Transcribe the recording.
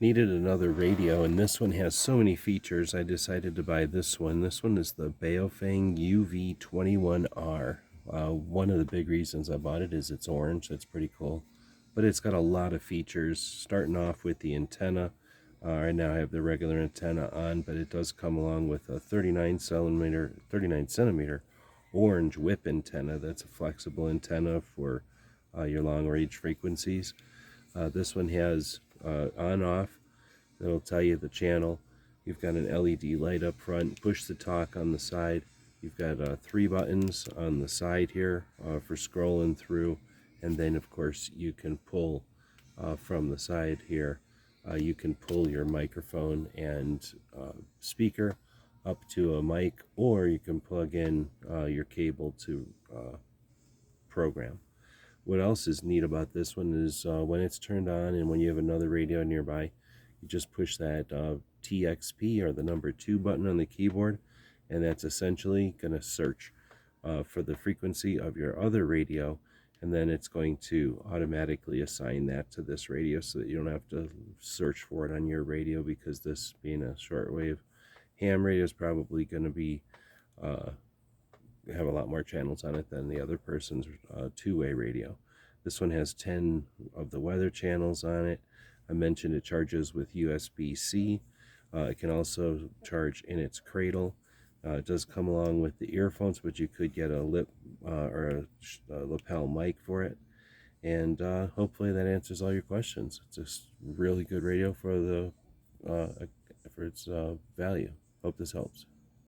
Needed another radio, and this one has so many features. I decided to buy this one. This one is the Baofeng UV21R. One of the big reasons I bought it is it's orange. That's pretty cool. But it's got a lot of features, starting off with the antenna. Right now I have the regular antenna on, but it does come along with a 39 centimeter orange whip antenna. That's a flexible antenna for your long range frequencies. This one has on off. That'll tell you the channel. You've got an LED light up front, push the talk on the side. You've got 3 buttons on the side here for scrolling through, and then of course you can pull from the side here. You can pull your microphone and speaker up to a mic, or you can plug in your cable to program. What else is neat about this one is when it's turned on and when you have another radio nearby, you just push that TXP or the number 2 button on the keyboard, and that's essentially going to search for the frequency of your other radio, and then it's going to automatically assign that to this radio so that you don't have to search for it on your radio, because this being a shortwave ham radio is probably going to be have a lot more channels on it than the other person's two-way radio. This one has 10 of the weather channels on it. I mentioned it charges with USB-C. It can also charge in its cradle. It does come along with the earphones, but you could get a lip or a lapel mic for it. And hopefully that answers all your questions. It's a really good radio for the for its value. Hope this helps.